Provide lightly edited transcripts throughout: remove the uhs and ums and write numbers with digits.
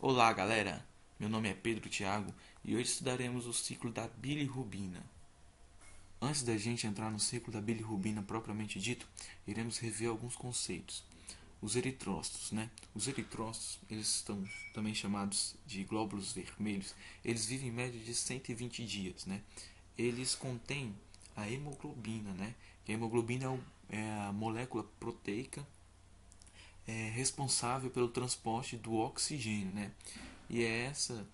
Olá, galera! Meu nome é Pedro Thiago e hoje estudaremos o ciclo da bilirrubina. Antes da gente entrar no ciclo da bilirrubina propriamente dito, iremos rever alguns conceitos. Os eritrócitos, Os eritrócitos, eles estão também chamados de glóbulos vermelhos, eles vivem em média de 120 dias, Eles contêm a hemoglobina, Que a hemoglobina é a molécula proteica responsável pelo transporte do oxigênio, E é essa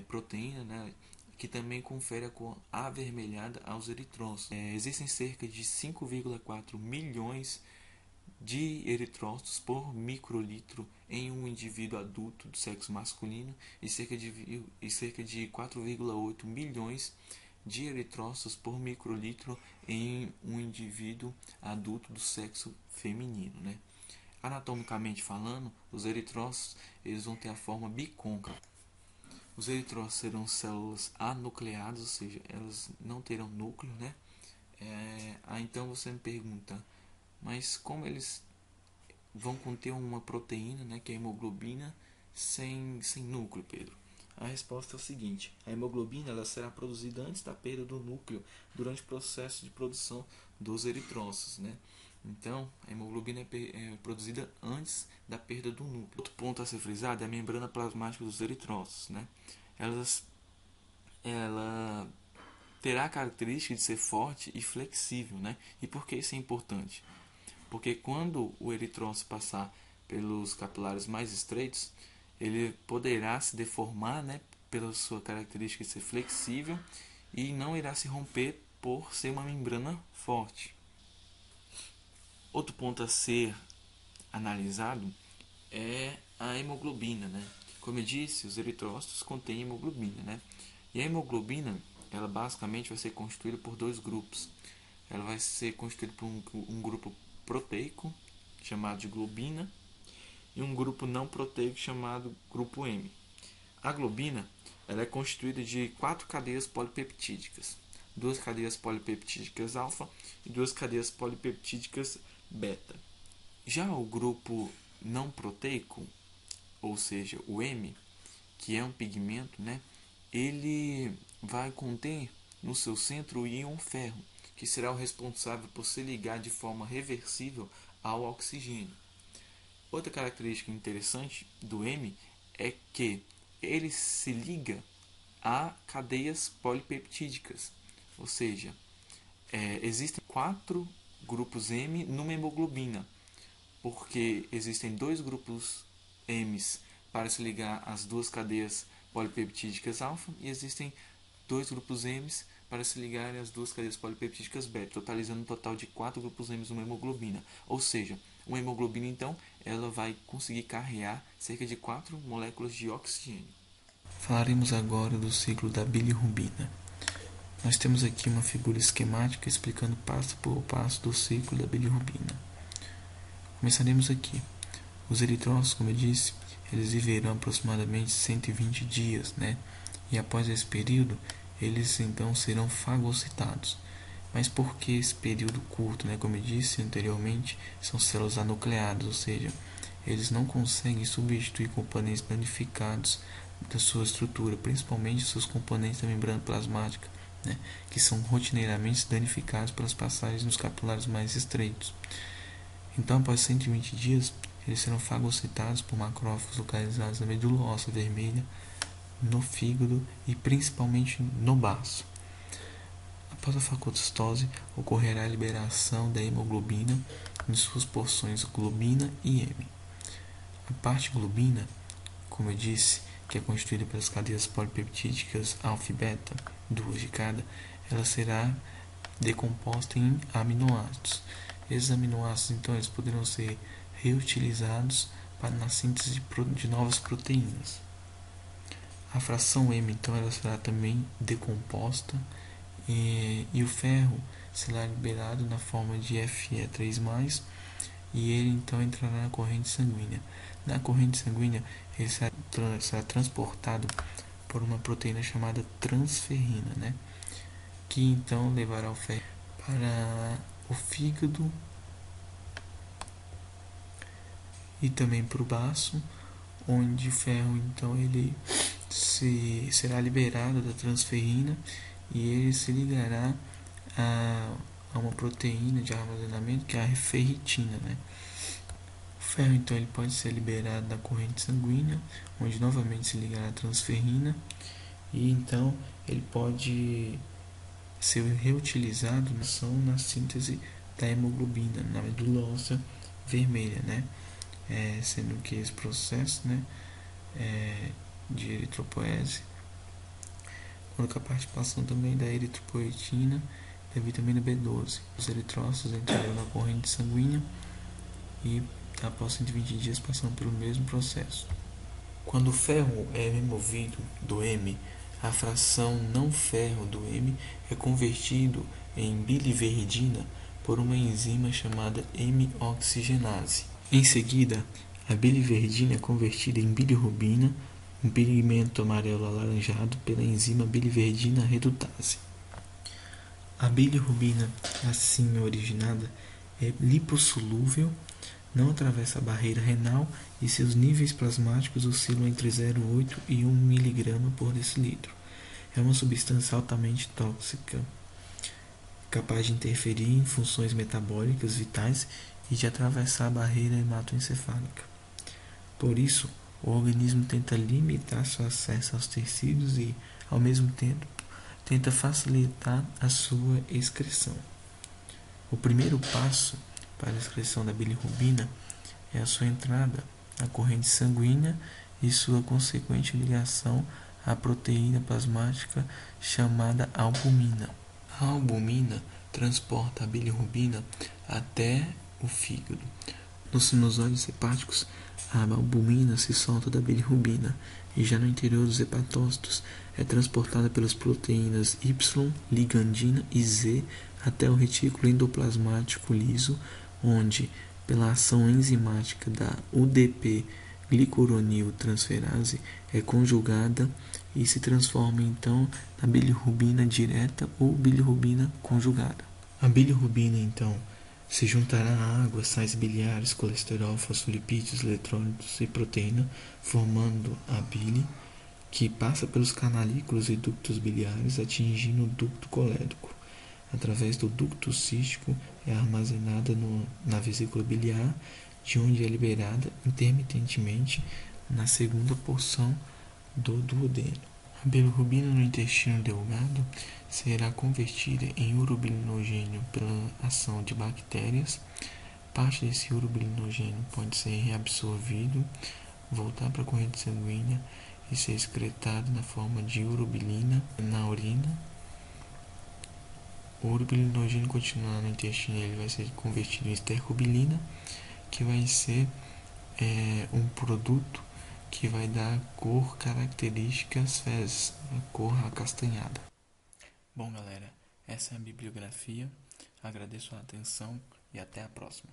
proteína, que também confere a cor avermelhada aos eritrócitos. Existem cerca de 5,4 milhões de eritrócitos por microlitro em um indivíduo adulto do sexo masculino e cerca de 4,8 milhões de eritrócitos por microlitro em um indivíduo adulto do sexo feminino, Anatomicamente falando, os eritrócitos eles vão ter a forma bicôncava. Os eritrócitos serão células anucleadas, ou seja, elas não terão núcleo, então você me pergunta, mas como eles vão conter uma proteína, que é a hemoglobina, sem núcleo, Pedro? A resposta é o seguinte: a hemoglobina ela será produzida antes da perda do núcleo durante o processo de produção dos eritrócitos, Então, a hemoglobina é produzida antes da perda do núcleo. Outro ponto a ser frisado é a membrana plasmática dos eritrócitos, Ela terá a característica de ser forte e flexível, E por que isso é importante? Porque quando o eritrócito passar pelos capilares mais estreitos, ele poderá se deformar, pela sua característica de ser flexível e não irá se romper por ser uma membrana forte. Outro ponto a ser analisado é a hemoglobina, Como eu disse, os eritrócitos contêm hemoglobina, E a hemoglobina, ela basicamente vai ser constituída por dois grupos. Ela vai ser constituída por um grupo proteico, chamado de globina, e um grupo não proteico, chamado grupo M. A globina ela é constituída de 4 cadeias polipeptídicas, 2 cadeias polipeptídicas alfa e 2 cadeias polipeptídicas beta. Já o grupo não proteico, ou seja, o M, que é um pigmento, ele vai conter no seu centro o íon ferro, que será o responsável por se ligar de forma reversível ao oxigênio. Outra característica interessante do M é que ele se liga a cadeias polipeptídicas, ou seja, existem 4 grupos M numa hemoglobina, porque existem 2 grupos M's para se ligar às 2 cadeias polipeptídicas alfa e existem 2 grupos M's para se ligarem às 2 cadeias polipeptídicas beta, totalizando um total de 4 grupos M's numa hemoglobina. Ou seja, uma hemoglobina então ela vai conseguir carregar cerca de 4 moléculas de oxigênio. Falaremos agora do ciclo da bilirrubina. Nós temos aqui uma figura esquemática explicando passo por passo do ciclo da bilirrubina. Começaremos aqui. Os eritrócitos, como eu disse, eles viverão aproximadamente 120 dias, E após esse período, eles então serão fagocitados. Mas por que esse período curto, Como eu disse anteriormente, são células anucleadas, ou seja, eles não conseguem substituir componentes danificados da sua estrutura, principalmente seus componentes da membrana plasmática, que são rotineiramente danificados pelas passagens nos capilares mais estreitos. Então, após 120 dias, eles serão fagocitados por macrófagos localizados na medula óssea vermelha, no fígado e principalmente no baço. Após a fagocitose, ocorrerá a liberação da hemoglobina em suas porções globina e M. A parte globina, como eu disse, que é constituída pelas cadeias polipeptídicas alfa e beta, 2 de cada, ela será decomposta em aminoácidos. Esses aminoácidos, então, eles poderão ser reutilizados na síntese de novas proteínas. A fração M, então, ela será também decomposta e o ferro será liberado na forma de Fe3+, e ele, então, entrará na corrente sanguínea. Na corrente sanguínea, ele será transportado por uma proteína chamada transferrina, que, então, levará o ferro para o fígado e também para o baço, onde o ferro então ele será liberado da transferrina e ele se ligará a uma proteína de armazenamento que é a ferritina, né? O ferro então ele pode ser liberado da corrente sanguínea, onde novamente se ligará a transferrina e então ele pode ser reutilizado na síntese da hemoglobina na medula óssea vermelha, né? Sendo que esse processo, né, de eritropoese, com a participação também da eritropoetina e da vitamina B12. Os eritrócitos entrarão na corrente sanguínea e após 120 dias passam pelo mesmo processo. Quando o ferro é removido do M, a fração não ferro do M é convertido em biliverdina por uma enzima chamada M-oxigenase. Em seguida, a biliverdina é convertida em bilirrubina, um pigmento amarelo alaranjado, pela enzima biliverdina redutase. A bilirrubina, assim originada, é lipossolúvel, não atravessa a barreira renal e seus níveis plasmáticos oscilam entre 0,8 e 1 mg por decilitro. É uma substância altamente tóxica, capaz de interferir em funções metabólicas vitais e de atravessar a barreira hematoencefálica. Por isso, o organismo tenta limitar seu acesso aos tecidos e, ao mesmo tempo, tenta facilitar a sua excreção. O primeiro passo para a excreção da bilirrubina é a sua entrada na corrente sanguínea e sua consequente ligação à proteína plasmática chamada albumina. A albumina transporta a bilirrubina até o fígado. Nos sinusoides hepáticos, a albumina se solta da bilirrubina e já no interior dos hepatócitos é transportada pelas proteínas Y, ligandina e Z até o retículo endoplasmático liso, onde, pela ação enzimática da UDP-glicuroniltransferase, é conjugada e se transforma então na bilirrubina direta ou bilirrubina conjugada. A bilirrubina então se juntará à água, sais biliares, colesterol, fosfolipídios, eletrólitos e proteína, formando a bile, que passa pelos canalículos e ductos biliares, atingindo o ducto colédoco. Através do ducto cístico é armazenada na vesícula biliar, de onde é liberada intermitentemente na segunda porção do duodeno. A bilirrubina no intestino delgado será convertida em urobilinogênio pela ação de bactérias. Parte desse urobilinogênio pode ser reabsorvido, voltar para a corrente sanguínea e ser excretado na forma de urobilina na urina. O urobilinogênio continuar no intestino, ele vai ser convertido em estercobilina, que vai ser um produto que vai dar cor característica às fezes, a cor acastanhada. Bom, galera, essa é a bibliografia. Agradeço a atenção e até a próxima.